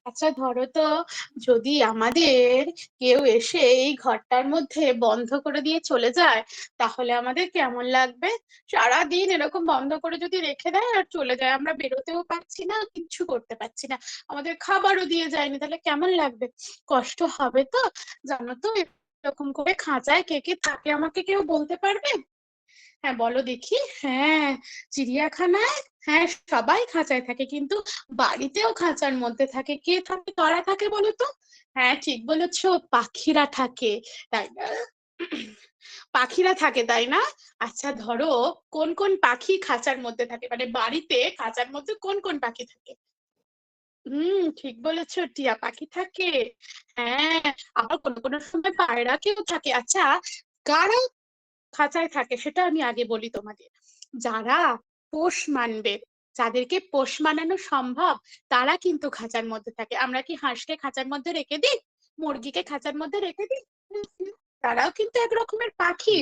আচ্ছা ধরো তো, যদি আমাদের কেউ এসে এই ঘরটার মধ্যে বন্ধ করে দিয়ে চলে যায়, তাহলে আমাদের কেমন লাগবে? সারাদিন এরকম বন্ধ করে যদি রেখে দেয় আর চলে যায়, আমরা বেরোতেও পারছি না, কিচ্ছু করতে পারছি না, আমাদের খাবারও দিয়ে যায়নি, তাহলে কেমন লাগবে? কষ্ট হবে তো। জানো তো, এরকম করে খাঁচায় কে কে থাকে আমাকে কেউ বলতে পারবে? হ্যাঁ বলো দেখি। হ্যাঁ, চিড়িয়াখানায়, হ্যাঁ সবাই খাঁচায় থাকে, কিন্তু বাড়িতেও খাঁচার মধ্যে থাকে। কে থাকে, কারা থাকে বলো তো? হ্যাঁ ঠিক বলেছো, পাখিরা থাকে, তাই না? পাখিরা থাকে তাই না? আচ্ছা ধরো, কোন কোন পাখি খাঁচার মধ্যে থাকে, মানে বাড়িতে খাঁচার মধ্যে কোন কোন পাখি থাকে? ঠিক বলেছো, টিয়া পাখি থাকে। হ্যাঁ, আবার কোনো কোনো সময় পায়রাকেও থাকে। আচ্ছা, কারা খাঁচায় থাকে সেটা আমি আগে বলি তোমাদের। যারা পোষ মানবে, যাদেরকে পোষ মানানো সম্ভব, তারা কিন্তু খাঁচার মধ্যে থাকে। আমরা কি হাঁসকে খাঁচার মধ্যে রেখে দিই? মুরগিকে খাঁচার মধ্যে রেখে দিই? তারাও কিন্তু এক রকমের পাখি।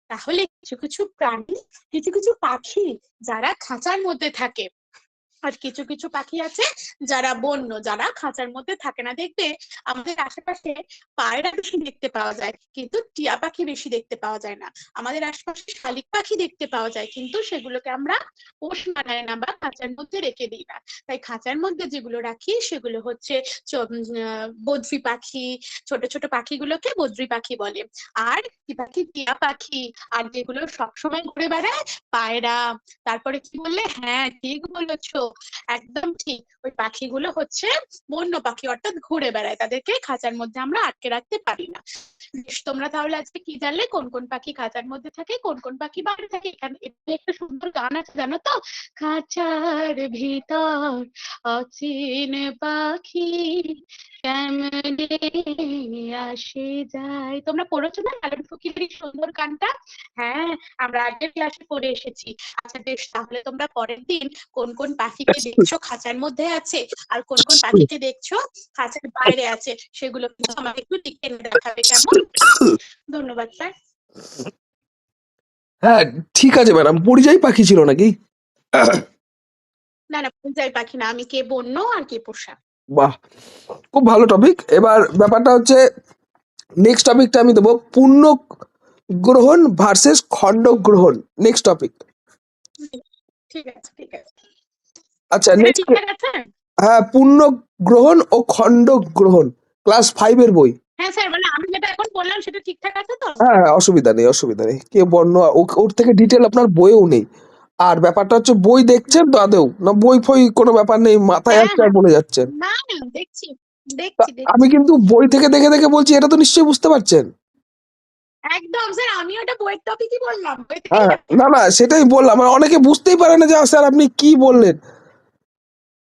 তাহলে কিছু কিছু প্রাণী, কিছু কিছু পাখি যারা খাঁচার মধ্যে থাকে, আর কিছু কিছু পাখি আছে যারা বন্য, যারা খাঁচার মধ্যে থাকে না। দেখবে আমাদের আশেপাশে পায়রা বেশি দেখতে পাওয়া যায়, কিন্তু টিয়া পাখি বেশি দেখতে পাওয়া যায় না। আমাদের আশেপাশে শালিক পাখি দেখতে পাওয়া যায়, কিন্তু সেগুলোকে আমরা পোষ মানাই না বা খাঁচার মধ্যে রেখে দিই না। তাই খাঁচার মধ্যে যেগুলো রাখি সেগুলো হচ্ছে বদ্রি পাখি। ছোট ছোট পাখিগুলোকে বদ্রি পাখি বলে। আর কি পাখি? টিয়া পাখি। আর যেগুলো সবসময় ঘুরে বেড়ায়, পায়রা। তারপরে কি বললে? হ্যাঁ ঠিক বলেছো, একদম ঠিক, ওই পাখিগুলো হচ্ছে বন্য পাখি, অর্থাৎ ঘুরে বেড়ায়, তাদেরকে খাঁচার মধ্যে আমরা আটকে রাখতে পারি না। বেশ, তোমরা তাহলে আজকে কি জানলে কোন কোন পাখি খাঁচার মধ্যে থাকে, কোন কোন পাখি বাইরে থাকে? এখানে এখানে একটা সুন্দর গান আছে জানো তো, খাঁচার ভিতর অচিন পাখি কেমনে আসে যায়। তোমরা পড়েছো না লালন ফকিরের এই সুন্দর গানটা? হ্যাঁ, আমরা আগের ক্লাসে পড়ে এসেছি। আচ্ছা বেশ, তাহলে তোমরা পরের দিন কোন কোন পাখিকে দেখছো খাঁচার মধ্যে আছে, আর কোন কোন পাখিকে দেখছো খাঁচার বাইরে আছে, সেগুলো কিন্তু আমাকে একটু লিখে দেখাবে, কেমন? ধন্যবাদ স্যার। হ্যাঁ ঠিক আছে ম্যাডাম, পরিযায়ী পাখি ছিল নাকি? না না, পরিযায়ী পাখি না, আমি কে বন্য আর কে পোষা। বাহ, খুব ভালো টপিক। এবার ব্যাপারটা হচ্ছে, নেক্সট টপিকটা আমি দেবো, পূর্ণ গ্রহণ ভার্সেস খণ্ড গ্রহণ। Next topic. ঠিক আছে ঠিক আছে। আচ্ছা এটা নেক্সট। ঠিকঠাক আছে? হ্যাঁ, পূর্ণ গ্রহণ ও খণ্ড গ্রহণ, ক্লাস 5 এর বই। হ্যাঁ স্যার, মানে আমি যেটা এখন বললাম সেটা ঠিকঠাক আছে তো? হ্যাঁ হ্যাঁ, অসুবিধা নেই অসুবিধা নেই, কে বর্ণ ওর থেকে ডিটেল আপনার বইয়েও নেই। আর ব্যাপারটা হচ্ছে, বই দেখছেন তো আদেও না? বই ফই কোনো ব্যাপার নেই, মাথায় হ্যাঁ আসছে আর হ্যাঁ, বলে যাচ্ছেন। না না দেখছি তা দেখছি আমি দেখছি। কিন্তু বই থেকে দেখে দেখে বলছি, এটা তো নিশ্চয়ই বুঝতে পারছেন। একদম স্যার, আমি ওটা বইয়ের টপিকই বললাম, বই থেকেই হ্যাঁ, লেখা। না না সেটাই বললাম, মানে অনেকে বুঝতেই পারে না যে স্যার আপনি কি বললেন।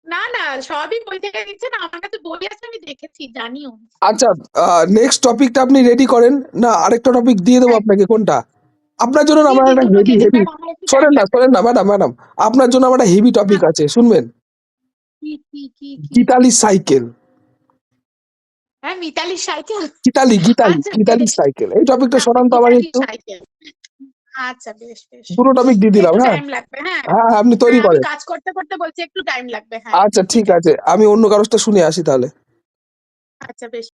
না না, সবই বই থেকে দিচ্ছেন, আমার কাছে বই আছে, আমি দেখেছি, জানিও। আচ্ছা, নেক্সট টপিকটা আপনি রেডি করেন না? আরেকটা টপিক দিয়ে দেবো হ্যাঁ, আপনাকে, কোনটা? আপনার জন্য দিয়ে আমার দিন, একটা দুটো হেভি দিয়ে দিন হেভি, ম্যাম, আমার একটু টাইম শোনেন না লাগবে। শোনেন না ম্যাডাম ম্যাডাম, আপনার জন্য আমার একটা হেভি টপিক হ্যাঁ, আছে, শুনবেন? কি কি কি কি? গীতালি সাইকেল। হ্যাঁ, মিতালি সাইকেল। গীতালি গীতালি আচ্ছা গীতালি বেশ। সাইকেল, এই টপিকটা হ্যাঁ, শোনান তো আবার মিতালি একটু। সাইকেল। আচ্ছা বেশ বেশ। দুটো টপিক দিয়ে দিলাম, একটু হ্যাঁ। টাইম লাগবে, হ্যাঁ। হ্যাঁ হ্যাঁ, আপনি তৈরি হ্যাঁ, আমি করেন। কাজ করতে করতে বলছি, একটু টাইম লাগবে, হ্যাঁ। আচ্ছা ঠিক ঠিক আছে। আছে, আমি অন্য কারোরটা শুনে আসি তাহলে। আচ্ছা বেশ।